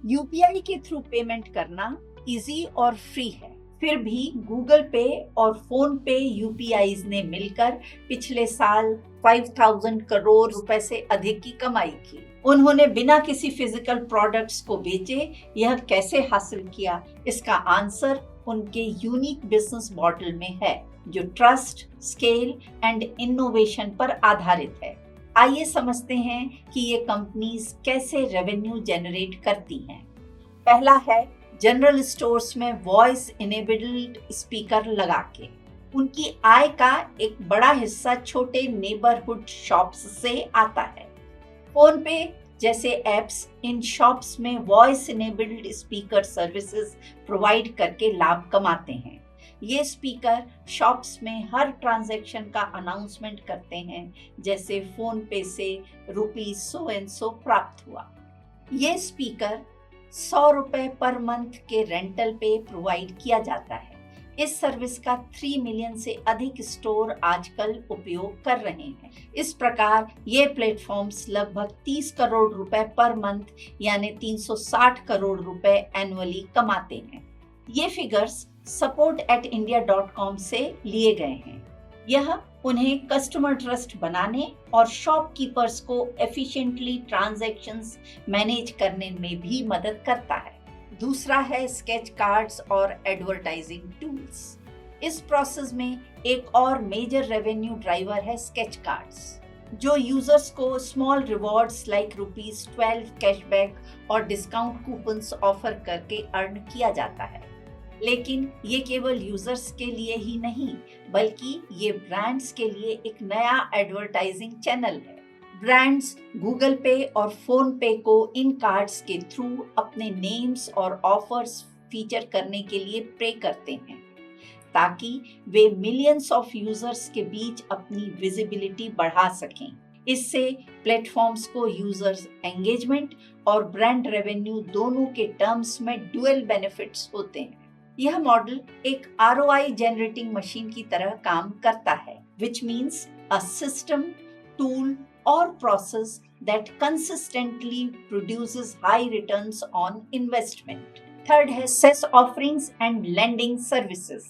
UPI के through payment करना easy और फ्री है। फिर भी गूगल पे और फोन पे यूपीआईज ने मिलकर पिछले साल 5,000 करोड़ रुपए से अधिक की कमाई की। उन्होंने बिना किसी फिजिकल प्रोडक्ट्स को बेचे यह कैसे हासिल किया? इसका आंसर उनके यूनिक बिजनेस मॉडल में है, जो ट्रस्ट, स्केल एंड इनोवेशन पर आधारित है। आइए समझते हैं कि ये कंपनीज कैसे रेवेन्यू जनरेट करती हैं। पहला है जनरल स्टोर्स में वॉइस इनेबल्ड स्पीकर लगा के। उनकी आय का एक बड़ा हिस्सा छोटे नेबरहुड शॉप्स से आता है। फोन पे जैसे एप्स इन शॉप्स में voice enabled speaker services provide करके लाभ कमाते हैं। ये स्पीकर शॉप्स में हर ट्रांजैक्शन का अनाउंसमेंट करते हैं, जैसे फोन पे से रुपीज सो एंड सो प्राप्त हुआ। ये स्पीकर 100 रुपए पर मंथ के रेंटल पे प्रोवाइड किया जाता है। इस सर्विस का 3 मिलियन से अधिक स्टोर आजकल उपयोग कर रहे हैं। इस प्रकार ये प्लेटफॉर्म्स लगभग 30 करोड़ रुपए पर मंथ यानी 360 करोड़ रुपए एनुअली कमाते हैं। ये फिगर्स support@india.com से लिए गए हैं। यह उन्हें कस्टमर ट्रस्ट बनाने और शॉपकीपर्स को एफिशिएंटली ट्रांजैक्शंस मैनेज करने में भी मदद करता है। दूसरा है स्केच कार्ड्स और एडवर्टाइजिंग टूल्स। इस प्रोसेस में एक और मेजर रेवेन्यू ड्राइवर है स्केच कार्ड्स, जो यूजर्स को स्मॉल रिवॉर्ड्स लाइक ₹12 कैशबैक और डिस्काउंट कूपन्स ऑफर करके अर्न किया जाता है। लेकिन ये केवल यूजर्स के लिए ही नहीं, बल्कि ये ब्रांड्स के लिए एक नया एडवर्टाइजिंग चैनल है। ब्रांड्स गूगल पे और फोन पे को इन कार्ड्स के थ्रू अपने नेम्स और ऑफर्स फीचर करने के लिए प्रे करते हैं, ताकि वे मिलियंस ऑफ यूजर्स के बीच अपनी विजिबिलिटी बढ़ा सकें। इससे प्लेटफॉर्म्स को यूजर्स एंगेजमेंट और ब्रांड रेवेन्यू दोनों के टर्म्स में डुअल बेनिफिट्स होते हैं। यह मॉडल एक ROI जनरेटिंग मशीन की तरह काम करता है, which means a system, tool or process that consistently produces high returns on investment. Third है SaaS offerings and lending services.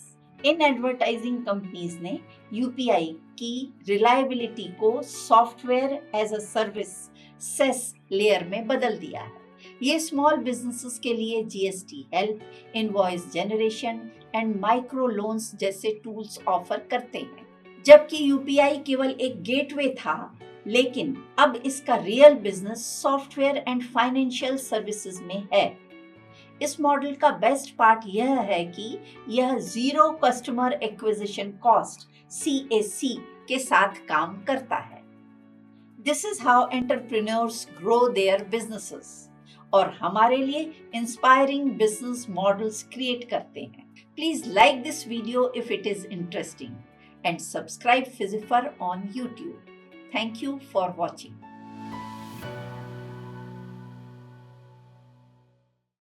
इन एडवर्टाइजिंग कंपनीज ने UPI की रिलायबिलिटी को software as a service SaaS layer में बदल दिया है। ये स्मॉल बिजनेसेस के लिए GST help, invoice generation and micro loans जैसे टूल्स ऑफर करते हैं। जबकि UPI केवल एक गेटवे था, लेकिन अब इसका real business software and financial services में है। इस मॉडल का बेस्ट पार्ट यह है कि यह zero customer acquisition cost CAC के साथ काम करता है। This is how entrepreneurs grow their businesses और हमारे लिए इंस्पायरिंग बिजनेस मॉडल्स क्रिएट करते हैं। Please like this video if it is interesting and subscribe Phizifer on YouTube. Thank you for watching.